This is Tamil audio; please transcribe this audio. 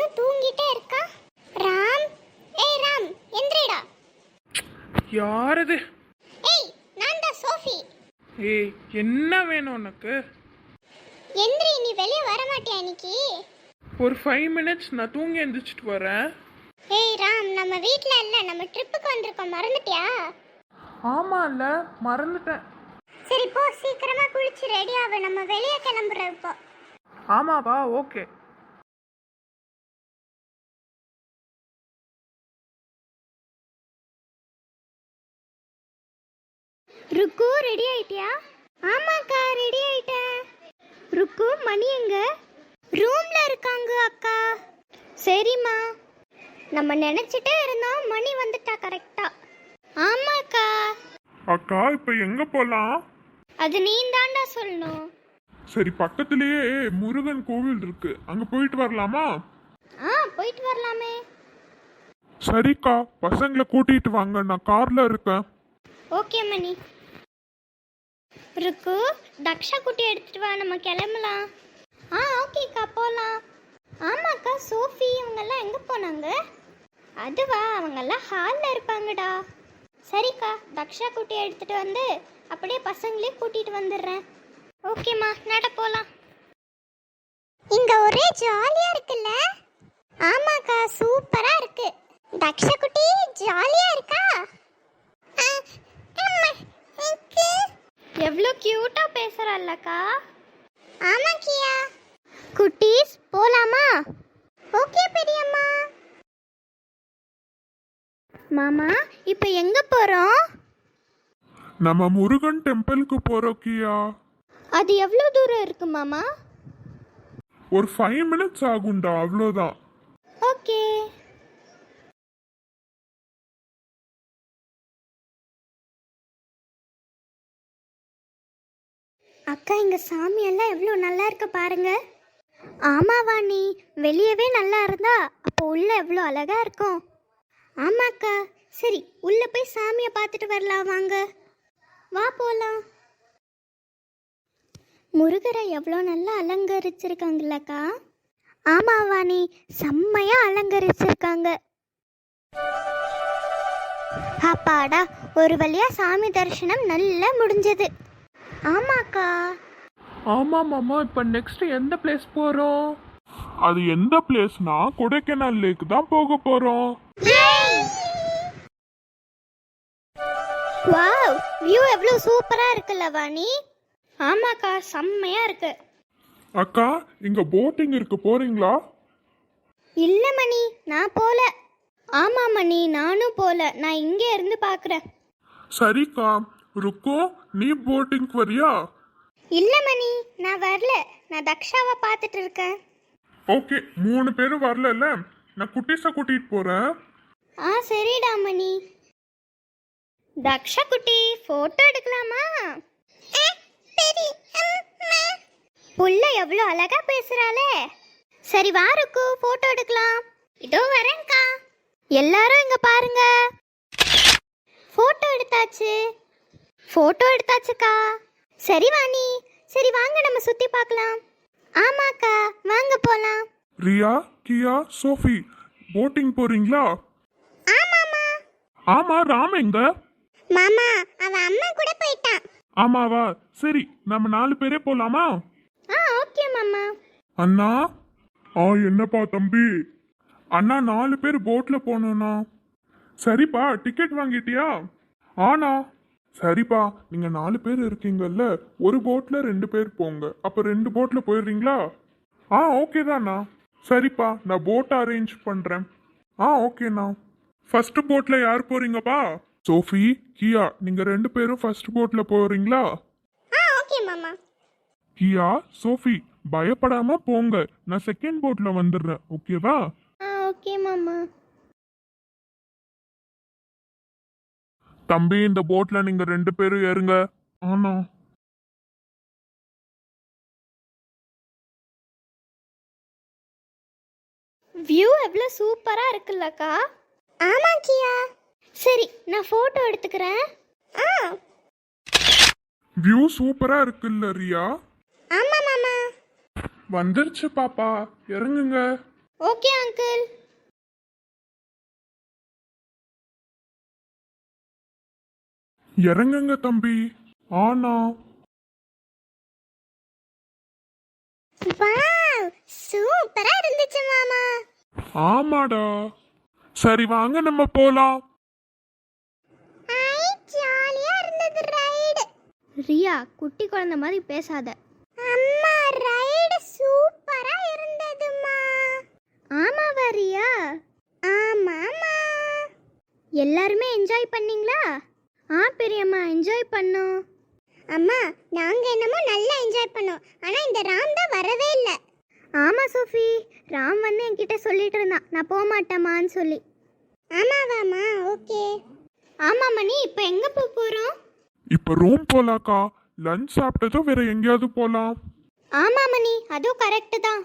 இன்னும் தூங்கிட்டே இருக்கா? ராம், ஏய் ராம், எந்திரிடா. யாரது? ஏய், நான் தான் சோஃபி. ஏய், என்ன வேணும் உனக்கு? எந்திரி, நீ வெளியே வர மாட்டியா இன்னைக்கு? ஒரு 5 minutes நான் தூங்கி எந்திரிச்சிட்டு வரேன். ஏய் ராம், நம்ம வீட்ல இல்ல, நம்ம ட்ரிப்புக்கு வந்திருக்கோம், மறந்துட்டியா? ஆமால, மறந்துட்டேன். சரி போ, சீக்கிரமா குளிச்சு ரெடி ஆகு, நம்ம வெளியே கிளம்புறோம் இப்போ. ஆமாவா? ஓகே. ருக்கு, ரெடி ஆயிட்டியா? ஆமாக்கா, ரெடி ஆயிட்டேன். ருக்கு, மணி எங்க? ரூம்ல இருக்காங்க அக்கா. சரிம்மா. நம்ம நினைச்சிட்டே இருந்தோம், மணி வந்துட்டா கரெக்டா. ஆமாக்கா. அக்கா இப்ப எங்க போலாம்? அது நீ தாண்டா சொல்லணும். சரி, பக்கத்திலேயே முருகன் கோவில் இருக்கு, அங்க போயிட்டு வரலாமா? போயிட்டு வரலாமே. சரிக்கா, பசங்களை கூட்டிட்டு வாங்க, நான் கார்ல இருக்கேன். ஓகே மணி. ருக்கு, தக்ஷா குட்டி எடுத்துட்டு வா, நம்ம கிளம்பலாம். ஓகேக்கா, போலாம். ஆமாக்கா, சோஃபி இவங்கெல்லாம் எங்க போனாங்க? அதுவா, அவங்கெல்லாம் ஹாலில் இருப்பாங்கடா. சரிக்கா, தக்ஷா குட்டி எடுத்துட்டு வந்து அப்படியே பசங்களே கூட்டிட்டு வந்துடுறேன். ஓகேம்மா, நட போலாம். இங்க ஒரே ஜாலியா இருக்குல்ல? ஆமாக்கா, சூப்பரா இருக்கு. தக்ஷா குட்டி ஜாலியா இருக்கா? எவ்வளோ கியூட்டா பேசுறல்லக்கா. ஆமா கியா. குட்டீஸ் போலாமா? ஓகே பெரியம்மா. மாமா, இப்போ எங்க போறோம்? நம்ம முருகன் டெம்பிளுக்கு போறோம் கியா. அது எவ்வளோ தூரம் இருக்கு மாமா? ஒரு 5 minutes ஆகும்டா, அவ்வளோதான். ஓகே. அக்கா, இங்க சாமி எல்லாம் எவ்வளோ நல்லா இருக்கு பாருங்க. ஆமாவா, நீ வெளியவே நல்லா இருந்தா அப்போ உள்ள எவ்வளோ அழகா இருக்கும். ஆமாக்கா. சரி, உள்ள போய் சாமியை பார்த்துட்டு வரலாம் வாங்க. வா போலாம். முருகரை எவ்வளோ நல்லா அலங்கரிச்சிருக்காங்கல்லக்கா. ஆமாவா, நீ செம்மையா அலங்கரிச்சிருக்காங்க. அப்பாடா, ஒரு வழியா சாமி தரிசனம் நல்லா முடிஞ்சது. ஆமாக்கா. ஆமா மாமா, இப்ப நெக்ஸ்ட் எந்த பிளேஸ் போறோம்? அது எந்த பிளேஸ்னா கொடைக்கானல் லேக் தான் போக போறோம். வாவ், வியூ எவ்வளோ சூப்பரா இருக்குல்ல வாணி. ஆமாக்கா, செம்மையா இருக்கு. அக்கா, இங்க போட்டிங் இருக்கு, போறீங்களா? இல்ல மணி, நான் போல. ஆமா மணி, நானும் போல, நான் இங்கே இருந்து பார்க்குறேன். சரிக்கா. ருக்கு, நீ போட்டிங் வரியா? இல்ல மணி, நான் வரல, நான் தக்ஷாவை பார்த்துட்டு இருக்கேன். ஓகே, 3 பேரும் வரல, நான் குட்டீஸை கூட்டிட்டு போறேன். சரிடா மணி. தக்ஷா குட்டி, போட்டோ எடுக்கலாமா? புள்ள எவ்வளோ அழகா பேசுறாளே. சரி வா ருக்கு, போட்டோ எடுக்கலாம். இதோ வரேன்க்கா. எல்லாரும் இங்க பாருங்க. போட்டோ எடுத்தாச்சு. போட்டோ எடுத்தாச்சுக்கா. சரி வாணி, சரி வாங்க நம்ம சுத்தி பார்க்கலாம். ஆமாக்கா, வாங்க போலாம். ரியா, கியா, சோஃபி, போட்டிங் போறீங்களா? ஆமாமா. ஆமா, ராம் எங்க? மாமா, அவன் அம்மா கூட போயிட்டான். ஆமாவா? சரி, நம்ம 4 பேரே போலாமா? ஓகே மாமா. அண்ணா. என்னப்பா தம்பி? அண்ணா 4 பேர் போட்ல போகணும்ண்ணா. சரிப்பா, டிக்கெட் வாங்கிட்டியா? ஆனா. சரிப்பா, நீங்க 4 பேர் இருக்கீங்கல்ல, ஒரு போட்ல 2 பேர் போங்க, அப்ப 2 போட்ல போயிடுறீங்களா? ஓகே தாண்ணா. சரிப்பா, நான் போட் அரேஞ்ச் பண்றேன். ஓகேண்ணா. ஃபர்ஸ்ட் போட்ல யார் போறீங்கப்பா? சோஃபி, கியா, நீங்க 2 பேரும் ஃபர்ஸ்ட் போட்ல போறீங்களா? ஓகே மாமா. கியா, சோஃபி, பயப்படாம போங்க, நான் செகண்ட் போட்ல வந்துடுறேன், ஓகேவா? ஓகே மாமா. தம்பி, இந்த போட்ல நீங்க 2 பேரும் ஏறுங்க. ஆனா. வியூ எவ்வளோ சூப்பரா இருக்குல்லக்கா. ஆமா கியா. சரி, நான் போட்டோ எடுத்துக்கிறேன். வியூ சூப்பரா இருக்குல்ல ரியா? ஆமா மாமா. வந்துருச்சு பாப்பா, இறங்குங்க. Okay uncle. இறங்குங்க தம்பி. ஆனா வாவ், சூப்பரா இருந்துச்சு மாமா. ஆமாடா. சரி வாங்க நம்ம போலாம். ஐ, ஜாலியா இருந்தது ரைடு. ரியா, குட்டி குழந்தை மாதிரி பேசாத. அம்மா, ரைடு சூப்பரா இருந்ததுமா. ஆமாவா ரியா? ஆமாமா. எல்லாருமே என்ஜாய் பண்ணீங்களா? பெரியம்மா என்ஜாய் பண்ணோம். அம்மா, நாங்க என்னமோ நல்லா என்ஜாய் பண்ணோம். ஆனா இந்த ராம் தான் வரவே இல்லை. ஆமா சோஃபி, ராம் வந்து என்கிட்ட சொல்லிட்டு இருந்தான் நான் போக மாட்டேமான்னு சொல்லி. ஆமாவாமா, ஓகே. ஆமா மணி, இப்போ எங்க போறோம்? இப்ப ரூம் போலாக்கா. லஞ்ச் சாப்பிட்டதும் வேற எங்கேயாவது போலாம். ஆமா மணி, அதுவும் கரெக்டு தான்.